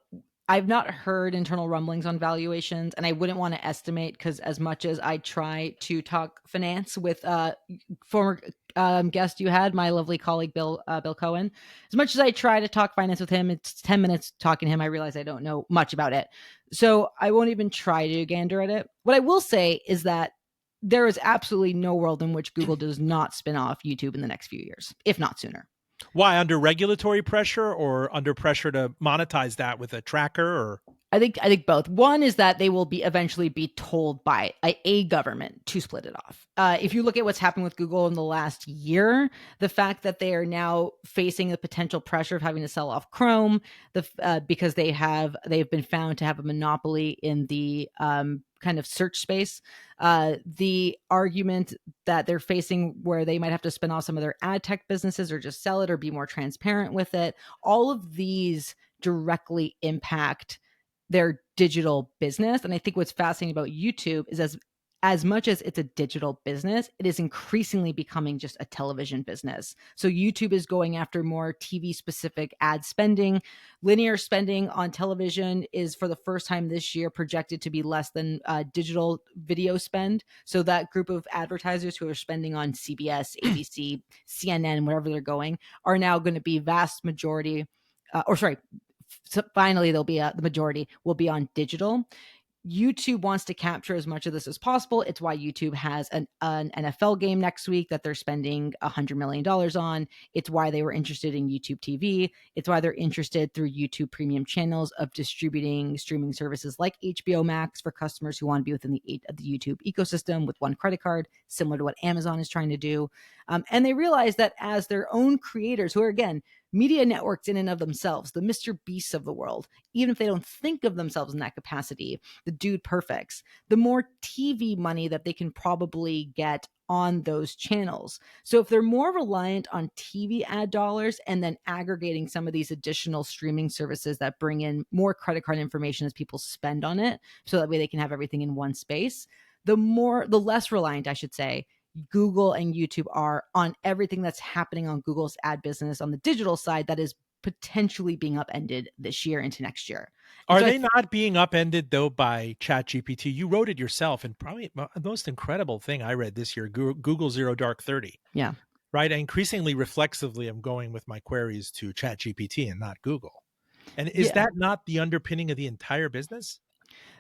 I've not heard internal rumblings on valuations, and I wouldn't want to estimate because, as much as I try to talk finance with former guest you had, my lovely colleague Bill Cohen, as much as I try to talk finance with him, it's 10 minutes talking to him. I realize I don't know much about it, so I won't even try to gander at it. What I will say is that there is absolutely no world in which Google does not spin off YouTube in the next few years, if not sooner. Why? Under regulatory pressure, or under pressure to monetize that with a tracker? Or I think both. One is that they will be eventually be told by a government to split it off. If you look at what's happened with Google in the last year, the fact that they are now facing the potential pressure of having to sell off Chrome, because they've been found to have a monopoly in the kind of search space. The argument that they're facing where they might have to spin off some of their ad tech businesses or just sell it or be more transparent with it. All of these directly impact their digital business. And I think what's fascinating about YouTube is as much as it's a digital business, it is increasingly becoming just a television business. So YouTube is going after more TV specific ad spending. Linear spending on television is, for the first time this year, projected to be less than digital video spend. So that group of advertisers who are spending on CBS, ABC, CNN, wherever they're going, are now going to be vast majority, or sorry, so finally there'll be the majority will be on digital. YouTube wants to capture as much of this as possible. It's why YouTube has an NFL game next week that they're spending $100 million on. It's why they were interested in YouTube TV. It's why they're interested through YouTube premium channels of distributing streaming services like HBO Max for customers who want to be within the YouTube ecosystem with one credit card, similar to what Amazon is trying to do. And they realize that as their own creators, who are, again, media networks in and of themselves, the Mr. Beasts of the world, even if they don't think of themselves in that capacity, the Dude Perfects, the more TV money that they can probably get on those channels. So if they're more reliant on TV ad dollars and then aggregating some of these additional streaming services that bring in more credit card information as people spend on it, so that way they can have everything in one space, the less reliant, I should say, Google and YouTube are on everything that's happening on Google's ad business on the digital side that is potentially being upended this year into next year. And are so they not being upended, though, by ChatGPT? You wrote it yourself, and probably the most incredible thing I read this year, Google Zero Dark 30, yeah. right? Increasingly reflexively, I'm going with my queries to ChatGPT and not Google. And is Yeah. that not the underpinning of the entire business?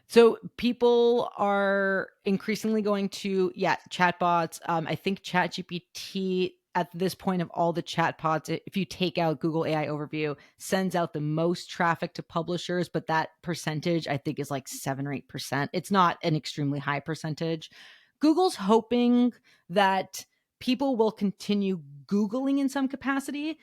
So people are increasingly going to, chatbots. I think ChatGPT at this point of all the chatbots, if you take out Google AI Overview, sends out the most traffic to publishers, but that percentage I think is like 7 or 8%. It's not an extremely high percentage. Google's hoping that people will continue Googling in some capacity.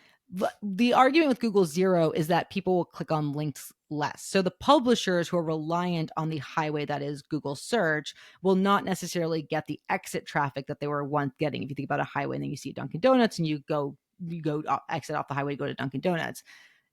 The argument with Google Zero is that people will click on links less. So the publishers who are reliant on the highway that is Google search will not necessarily get the exit traffic that they were once getting. If you think about a highway and then you see Dunkin' Donuts and you go exit off the highway, go to Dunkin' Donuts.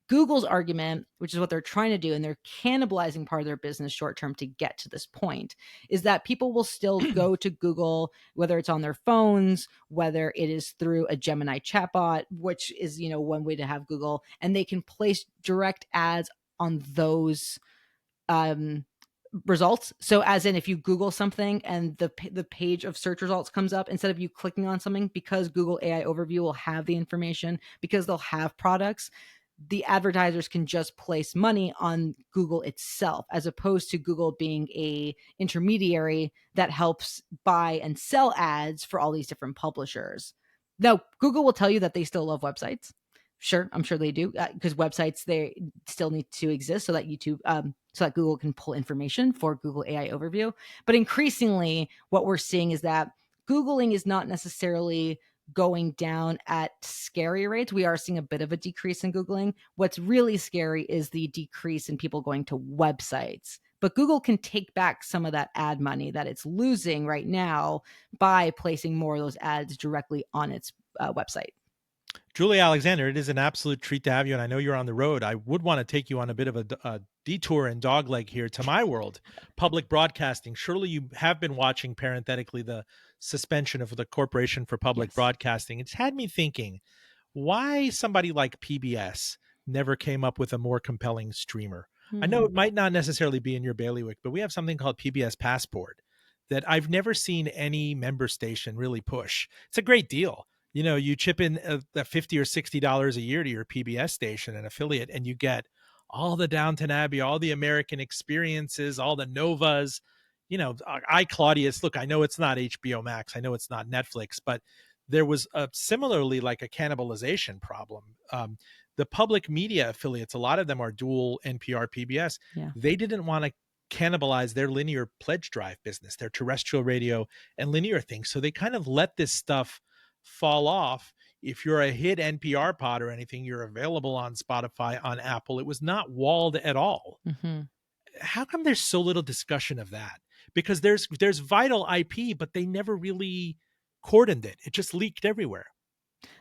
Google's argument, which is what they're trying to do, and they're cannibalizing part of their business short term to get to this point, is that people will still go to Google, whether it's on their phones, whether it is through a Gemini chatbot, which is, one way to have Google, and they can place direct ads on those um, results. So, as in, if you Google something and the page of search results comes up, instead of you clicking on something, because Google AI Overview will have the information, because they'll have products, the advertisers can just place money on Google itself, as opposed to Google being a intermediary that helps buy and sell ads for all these different publishers. Now, Google will tell you that they still love websites. Sure, I'm sure they do, because websites, they still need to exist so that so that Google can pull information for Google AI Overview. But increasingly, what we're seeing is that Googling is not necessarily going down at scary rates. We are seeing a bit of a decrease in Googling. What's really scary is the decrease in people going to websites. but Google can take back some of that ad money that it's losing right now by placing more of those ads directly on its website. Julie Alexander, it is an absolute treat to have you. And I know you're on the road. I would want to take you on a bit of a detour and dogleg here to my world, public broadcasting. Surely you have been watching, parenthetically, the suspension of the Corporation for Public Yes. Broadcasting. It's had me thinking why somebody like PBS never came up with a more compelling streamer. I know Hmm. it might not necessarily be in your bailiwick, but we have something called PBS Passport that I've never seen any member station really push. It's a great deal. You know, you chip in a 50 or $60 a year to your PBS station, an affiliate, and you get all the Downton Abbey, all the American experiences, all the Novas. You know, I Claudius. Look, I know it's not HBO Max, I know it's not Netflix, but there was a similarly like a cannibalization problem. The public media affiliates, a lot of them are dual NPR PBS. Yeah. They didn't want to cannibalize their linear pledge drive business, their terrestrial radio and linear things. So they kind of let this stuff fall off. If you're a hit NPR pod or anything, you're available on Spotify, on Apple. It was not walled at all. Hmm. How come there's so little discussion of that? Because there's vital IP, but they never really cordoned it. It just leaked everywhere.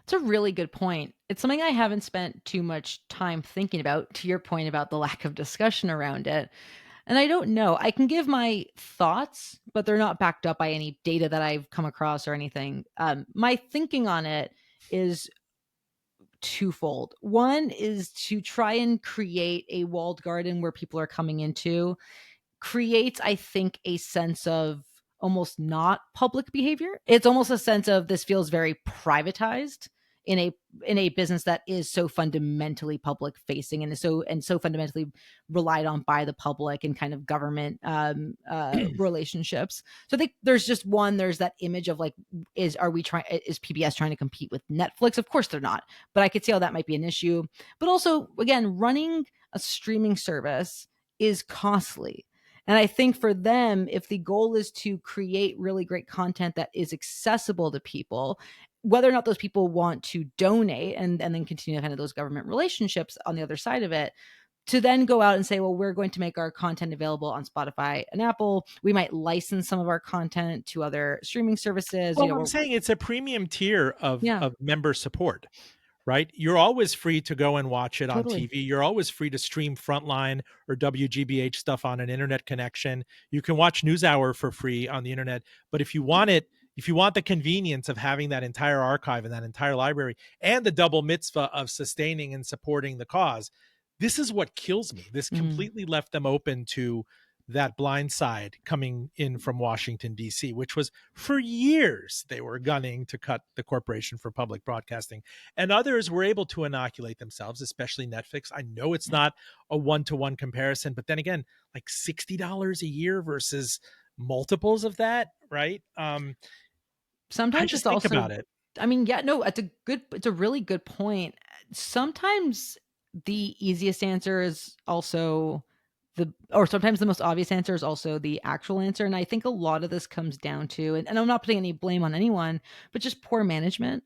It's a really good point. It's something I haven't spent too much time thinking about, to your point about the lack of discussion around it. And I don't know. I can give my thoughts, but they're not backed up by any data that I've come across or anything. My thinking on it is twofold. One is to try and create a walled garden where people are coming into, creates, I think, a sense of almost not public behavior. It's almost a sense of this feels very privatized in a business that is so fundamentally public facing and so fundamentally relied on by the public and kind of government relationships. So I think there's just one, there's that image of like, is PBS trying to compete with Netflix? Of course they're not, but I could see how that might be an issue. But also, again, running a streaming service is costly. And I think for them, if the goal is to create really great content that is accessible to people, whether or not those people want to donate and then continue kind of those government relationships on the other side of it, to then go out and say, well, we're going to make our content available on Spotify and Apple. We might license some of our content to other streaming services. Well, I'm saying it's a premium tier Yeah, of member support, right? You're always free to go and watch it on totally. TV. You're always free to stream Frontline or WGBH stuff on an internet connection. You can watch NewsHour for free on the internet. But if you want it, if you want the convenience of having that entire archive and that entire library and the double mitzvah of sustaining and supporting the cause, this is what kills me. This Mm. completely left them open to that blind side coming in from Washington, D.C., which was for years they were gunning to cut the Corporation for Public Broadcasting. And others were able to inoculate themselves, especially Netflix. I know it's Yeah. not a one-to-one comparison, but then again, like $60 a year versus multiples of that, right? I Sometimes just it's think also, about it. I mean, yeah, no, it's a really good point. Sometimes the easiest answer is also or sometimes the most obvious answer is also the actual answer. And I think a lot of this comes down to, and I'm not putting any blame on anyone, but just poor management.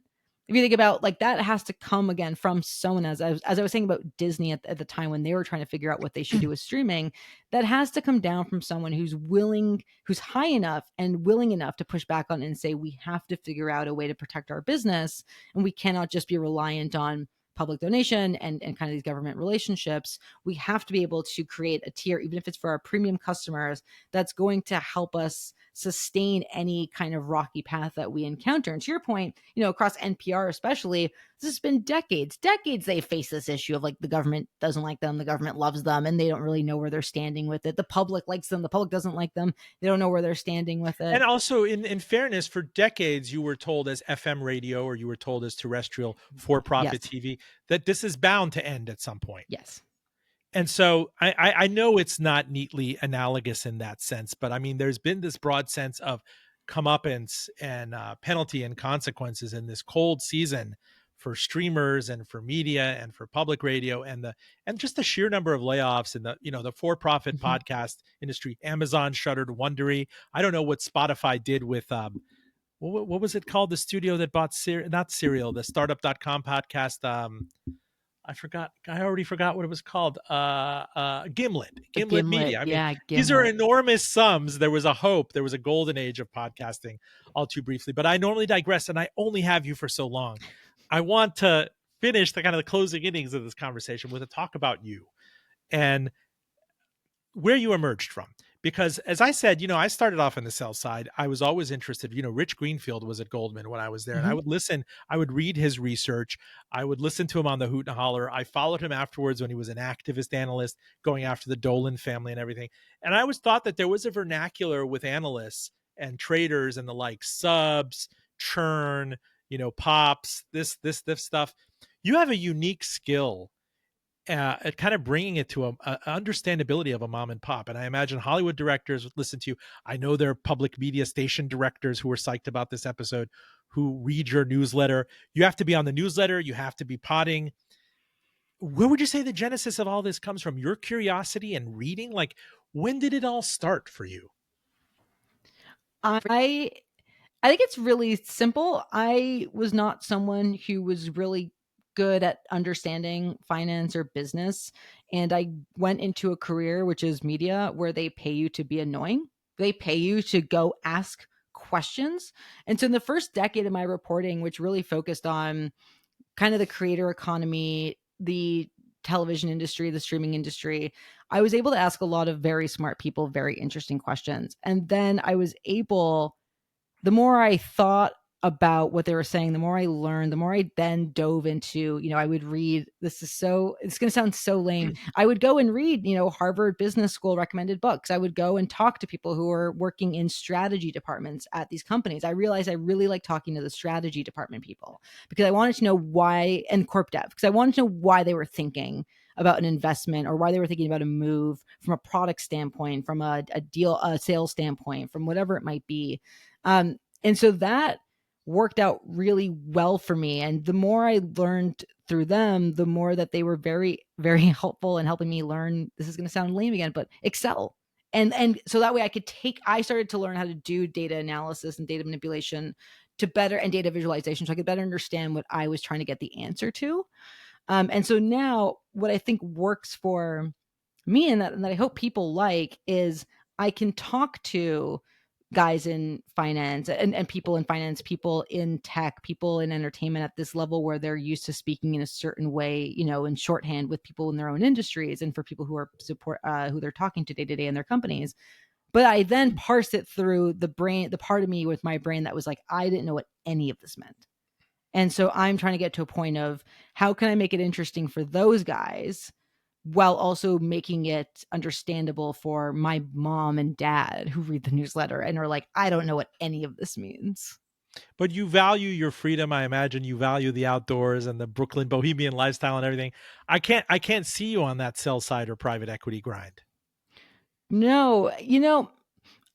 If you think about like that has to come again from someone, as I was saying about Disney at the time when they were trying to figure out what they should do with streaming, that has to come down from someone who's willing, who's high enough and willing enough to push back on it and say, we have to figure out a way to protect our business. And we cannot just be reliant on public donation and kind of these government relationships. We have to be able to create a tier, even if it's for our premium customers, that's going to help us sustain any kind of rocky path that we encounter. And to your point, across NPR especially, this has been decades they face this issue of like the government doesn't like them, the government loves them, and they don't really know where they're standing with it. The public likes them, the public doesn't like them, they don't know where they're standing with And it. also, in fairness, for decades, you were told as FM radio or you were told as terrestrial for profit Yes. TV that this is bound to end at some point. Yes. And so I know it's not neatly analogous in that sense, but I mean, there's been this broad sense of comeuppance and penalty and consequences in this cold season for streamers and for media and for public radio and just the sheer number of layoffs and the for-profit Mhm. podcast industry. Amazon shuttered Wondery. I don't know what Spotify did with what was it called? The studio that bought not Serial, the startup.com podcast. I forgot. I already forgot what it was called. A Gimlet Gimlet, Media. I mean, yeah, these are Gimlet. enormous sums. There was a hope. There was a golden age of podcasting, all too briefly. But I normally digress, and I only have you for so long. I want to finish the kind of the closing innings of this conversation with a talk about you and where you emerged from. Because as I said, I started off on the sell side. I was always interested. Rich Greenfield was at Goldman when I was there, and I Mhm. would listen. I would read his research. I would listen to him on the Hoot and Holler. I followed him afterwards when he was an activist analyst going after the Dolan family and everything. And I always thought that there was a vernacular with analysts and traders and the like, subs, churn, pops, this stuff. You have a unique skill at kind of bringing it to a understandability of a mom and pop. And I imagine Hollywood directors would listen to you. I know there are public media station directors who are psyched about this episode, who read your newsletter. You have to be on the newsletter. You have to be potting. Where would you say the genesis of all this comes from? Your curiosity and reading? Like, when did it all start for you? I I think it's really simple. I was not someone who was really good at understanding finance or business, and I went into a career which is media where they pay you to be annoying. They pay you to go ask questions. And so in the first decade of my reporting, which really focused on kind of the creator economy, the television industry, the streaming industry, I was able to ask a lot of very smart people very interesting questions. And then I was able the more I thought about what they were saying, the more I learned, the more I then dove into, I would read, it's going to sound so lame. I would go and read, Harvard Business School recommended books. I would go and talk to people who are working in strategy departments at these companies. I realized I really like talking to the strategy department people because I wanted to know why, and corp dev, because I wanted to know why they were thinking about an investment or why they were thinking about a move from a product standpoint, from a sales standpoint, from whatever it might be. And so that worked out really well for me. And the more I learned through them, the more that they were very, very helpful in helping me learn. This is going to sound lame again, but Excel. And so that way I started to learn how to do data analysis and data manipulation and data visualization. So I could better understand what I was trying to get the answer to. And so now what I think works for me and that I hope people like is I can talk to guys in finance and people in finance, people in tech, people in entertainment at this level where they're used to speaking in a certain way, in shorthand with people in their own industries and for people who are who they're talking to day to day in their companies. But I then parse it through the part of me with my brain that was like, I didn't know what any of this meant. And so I'm trying to get to a point of how can I make it interesting for those guys while also making it understandable for my mom and dad who read the newsletter and are like, I don't know what any of this means. But you value your freedom. I imagine you value the outdoors and the Brooklyn bohemian lifestyle and everything. I can't see you on that sell side or private equity grind. No,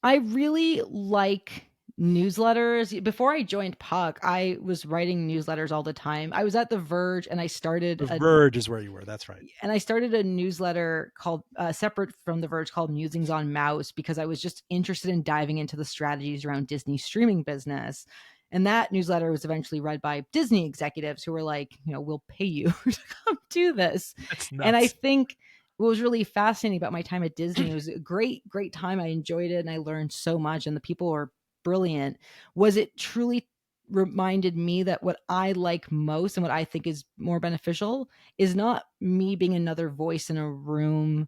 I really like newsletters. Before I joined Puck, I was writing newsletters all the time. I was at The Verge and The Verge is where you were. That's right. I started a newsletter called separate from The Verge called Musings on Mouse because I was just interested in diving into the strategies around Disney's streaming business. And that newsletter was eventually read by Disney executives who were like, we'll pay you to come do this. That's And I nuts. think what was really fascinating about my time at Disney, it was a great, great time. I enjoyed it and I learned so much, and the people were brilliant. Was it truly reminded me that what I like most and what I think is more beneficial is not me being another voice in a room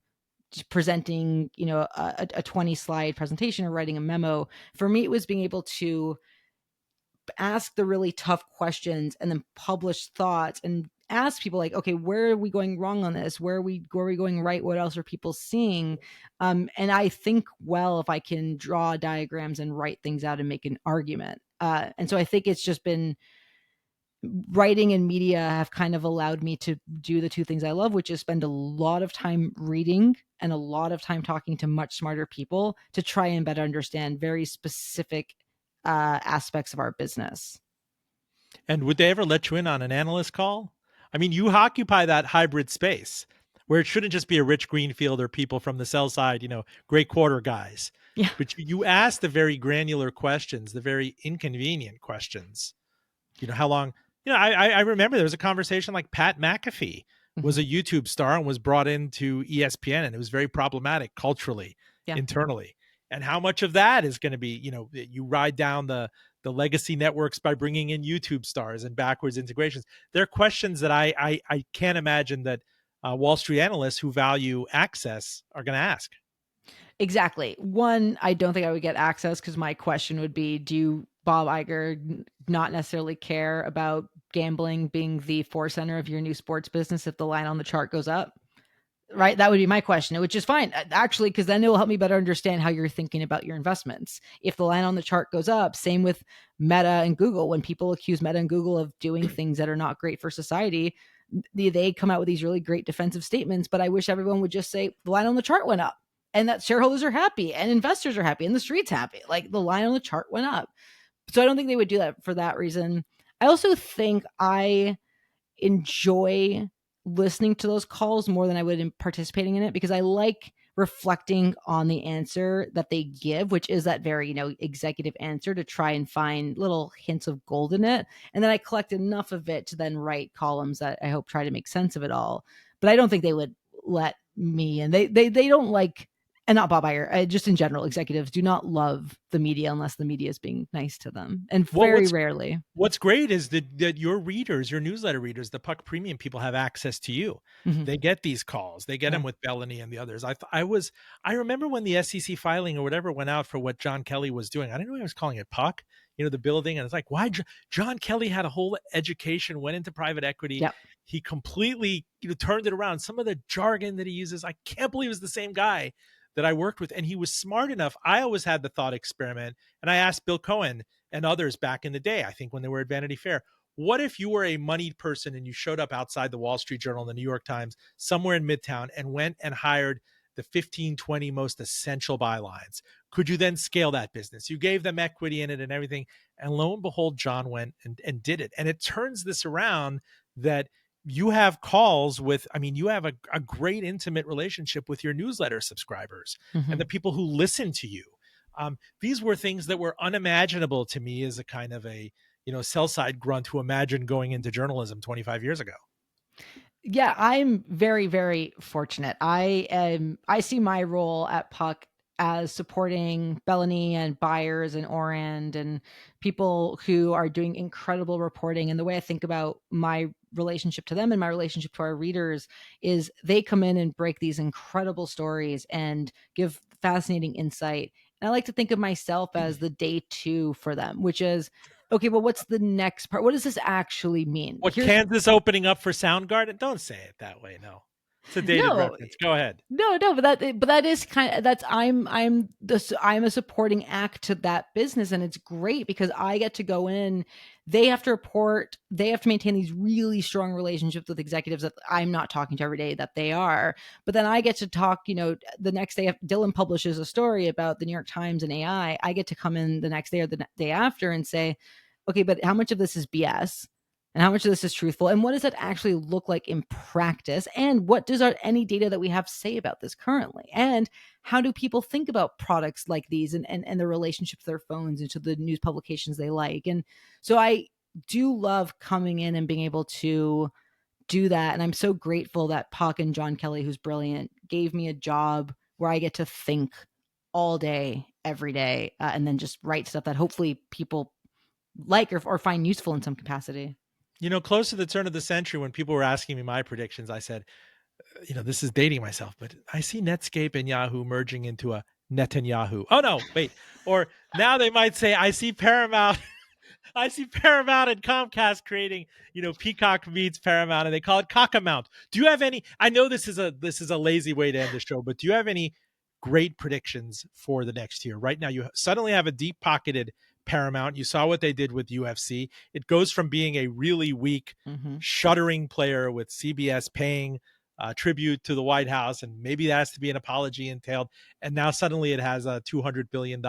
presenting, a 20 slide presentation or writing a memo. For me, it was being able to ask the really tough questions and then publish thoughts and ask people like, okay, where are we going wrong on this? Where are we going right? What else are people seeing? And I think, well, if I can draw diagrams and write things out and make an argument. And so I think it's just been writing and media have kind of allowed me to do the two things I love, which is spend a lot of time reading and a lot of time talking to much smarter people to try and better understand very specific aspects of our business. And would they ever let you in on an analyst call? I mean, you occupy that hybrid space where it shouldn't just be a Rich Greenfield or people from the sell side, great quarter guys. Yeah. But you ask the very granular questions, the very inconvenient questions. How long? I remember there was a conversation like Pat McAfee was Mhm. a YouTube star and was brought into ESPN, and it was very problematic culturally, Yeah. internally. And how much of that is going to be, you ride down the legacy networks by bringing in YouTube stars and backwards integrations. There are questions that I can't imagine that Wall Street analysts who value access are going to ask. Exactly. One, I don't think I would get access because my question would be, do Bob Iger not necessarily care about gambling being the force-center of your new sports business if the line on the chart goes up? Right? That would be my question, which is fine, actually, because then it will help me better understand how you're thinking about your investments. If the line on the chart goes up, same with Meta and Google. When people accuse Meta and Google of doing things that are not great for society, they come out with these really great defensive statements. But I wish everyone would just say the line on the chart went up and that shareholders are happy and investors are happy and the street's happy. Like the line on the chart went up. So I don't think they would do that for that reason. I also think I enjoy listening to those calls more than I would in participating in it because I like reflecting on the answer that they give, which is that very, executive answer to try and find little hints of gold in it. And then I collect enough of it to then write columns that I hope try to make sense of it all. But I don't think they would let me, and they don't like, and not Bob Iger, just in general, executives do not love the media unless the media is being nice to them. And Well, very rarely. what's great is that your readers, your newsletter readers, the Puck Premium people have access to you. Mhm. They get these calls. They get them Yeah. with Bellany and the others. I remember when the SEC filing or whatever went out for what John Kelly was doing. I didn't know he was calling it Puck, the building. And it's like, why John Kelly had a whole education, went into private equity. Yep. He completely, turned it around. Some of the jargon that he uses, I can't believe it's the same guy that I worked with. And he was smart enough. I always had the thought experiment. And I asked Bill Cohen and others back in the day, I think when they were at Vanity Fair. What if you were a moneyed person and you showed up outside the Wall Street Journal and the New York Times somewhere in Midtown and went and hired the 15, 20 most essential bylines? Could you then scale that business? You gave them equity in it and everything. And lo and behold, John went and did it. And it turns this around that you have calls with, you have a great intimate relationship with your newsletter subscribers and the Mhm. people who listen to you. These were things that were unimaginable to me as a kind of a sell side grunt who imagined going into journalism 25 years ago. Yeah, I'm very, very fortunate. I see my role at Puck as supporting Bellany and Byers and Orand and people who are doing incredible reporting. And the way I think about my relationship to them and my relationship to our readers is they come in and break these incredible stories and give fascinating insight. And I like to think of myself as the day two for them, which is okay, well, what's the next part? What does this actually mean? What, Here's Kansas opening up for Soundgarden? Don't say it that way. No, it's a dated no, reference. Go ahead. no, but that is kind of that's I'm a supporting act to that business, and it's great because I get to go in. They have to report. They have to maintain these really strong relationships with executives that I'm not talking to every day that they are. But then I get to talk. The next day, if Dylan publishes a story about the New York Times and AI, I get to come in the next day or the day after and say, okay, but how much of this is BS? And how much of this is truthful, and what does that actually look like in practice, and what does any data that we have say about this currently, and how do people think about products like these and their relationship to their phones and to the news publications they like. And so I do love coming in and being able to do that, and I'm so grateful that Puck and John Kelly, who's brilliant, gave me a job where I get to think all day every day, and then just write stuff that hopefully people like or find useful in some capacity. Close to the turn of the century, when people were asking me my predictions, I said, this is dating myself, but I see Netscape and Yahoo merging into a Netanyahu. Oh no, wait. Or now they might say, I see Paramount. I see Paramount and Comcast creating, Peacock meets Paramount, and they call it Cockamount. Do you have any? I know this is a lazy way to end the show, but do you have any great predictions for the next year? Right now, you suddenly have a deep pocketed Paramount. You saw what they did with UFC. It goes from being a really weak, Hmm. shuddering player with CBS paying tribute to the White House, and maybe that has to be an apology entailed. And now suddenly it has a $200 billion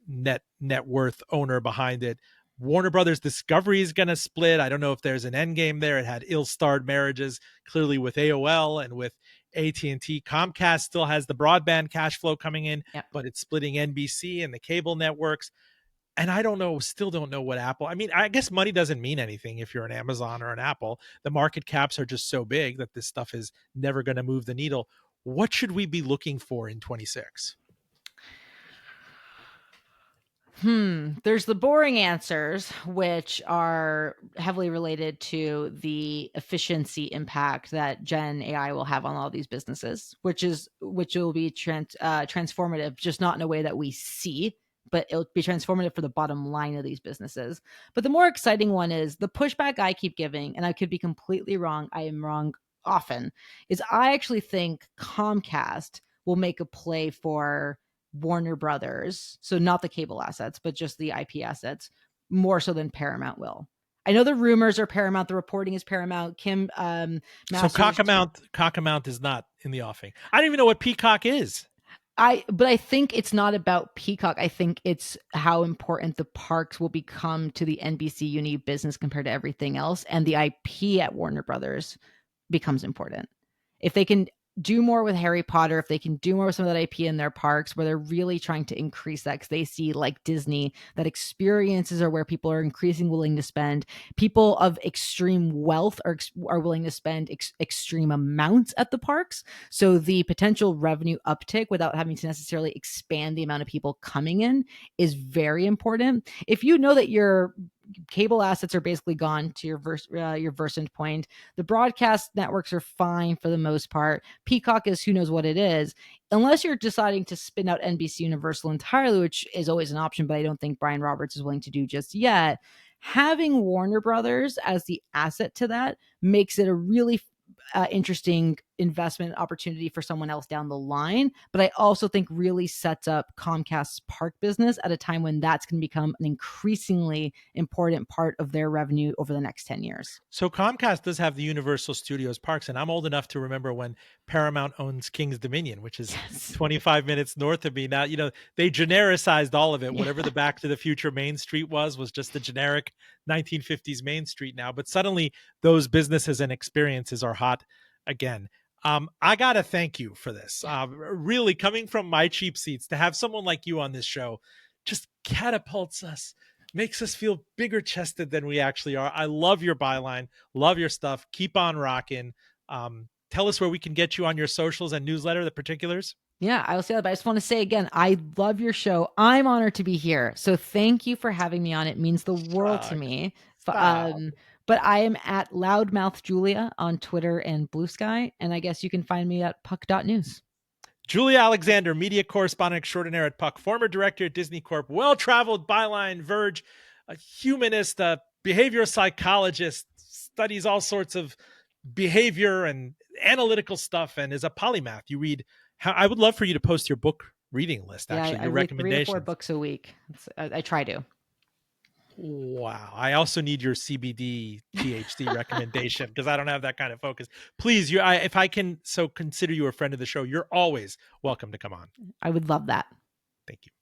net worth owner behind it. Warner Brothers Discovery is going to split. I don't know if there's an end game there. It had ill-starred marriages clearly with AOL and with AT&T. Comcast still has the broadband cash flow coming in, Yep. but it's splitting NBC and the cable networks. And I don't know, still don't know what Apple. I mean, I guess money doesn't mean anything if you're an Amazon or an Apple. The market caps are just so big that this stuff is never going to move the needle. What should we be looking for in 26? There's the boring answers, which are heavily related to the efficiency impact that Gen AI will have on all these businesses, which will be transformative, just not in a way that we see, but it'll be transformative for the bottom line of these businesses. But the more exciting one is the pushback I keep giving, and I could be completely wrong. I am wrong often. Is I actually think Comcast will make a play for Warner Brothers, so not the cable assets, but just the IP assets, more so than Paramount will. I know the rumors are Paramount, the reporting is Paramount. Kim So Masters, Cockamount is not in the offing. I don't even know what Peacock is. but I think it's not about Peacock. I think it's how important the parks will become to the NBC Uni business compared to everything else, and the IP at Warner Brothers becomes important. If they can do more with Harry Potter, if they can do more with some of that IP in their parks, where they're really trying to increase that, because they see, like Disney, that experiences are where people are increasingly willing to spend. People of extreme wealth are willing to spend extreme amounts at the parks. So the potential revenue uptick without having to necessarily expand the amount of people coming in is very important. If you know that your cable assets are basically gone, to your Versant point, the broadcast networks are fine for the most part. Peacock is who knows what it is. Unless you're deciding to spin out NBC Universal entirely, which is always an option, but I don't think Brian Roberts is willing to do just yet. Having Warner Brothers as the asset to that makes it a really interesting investment opportunity for someone else down the line. But I also think really sets up Comcast's park business at a time when that's going to become an increasingly important part of their revenue over the next 10 years. So Comcast does have the Universal Studios parks, and I'm old enough to remember when Paramount owns King's Dominion, which is Yes. 25 minutes north of me. Now, they genericized all of it. Yeah. Whatever the Back to the Future Main Street was just the generic 1950s Main Street now. But suddenly those businesses and experiences are hot again. I got to thank you for this. Yeah. Really, coming from my cheap seats, to have someone like you on this show just catapults us, makes us feel bigger chested than we actually are. I love your byline, love your stuff. Keep on rocking. Tell us where we can get you on your socials and newsletter, the particulars. Yeah, I will say that, but I just want to say again, I love your show. I'm honored to be here. So thank you for having me on. It means the world to Shucks. me. Stop. But I am at Loudmouth Julia on Twitter and Blue Sky. And I guess you can find me at puck.news. Julia Alexander, media correspondent extraordinaire at Puck, former director at Disney Corp, well traveled byline, Verge, a humanist, a behavioral psychologist, studies all sorts of behavior and analytical stuff, and is a polymath. You read. I would love for you to post your book reading list, Yeah, actually, I your read 3 to 4 recommendations. books a week. I try to. Wow. I also need your CBD THC recommendation because I don't have that kind of focus. Please, if I can so consider you a friend of the show, you're always welcome to come on. I would love that. Thank you.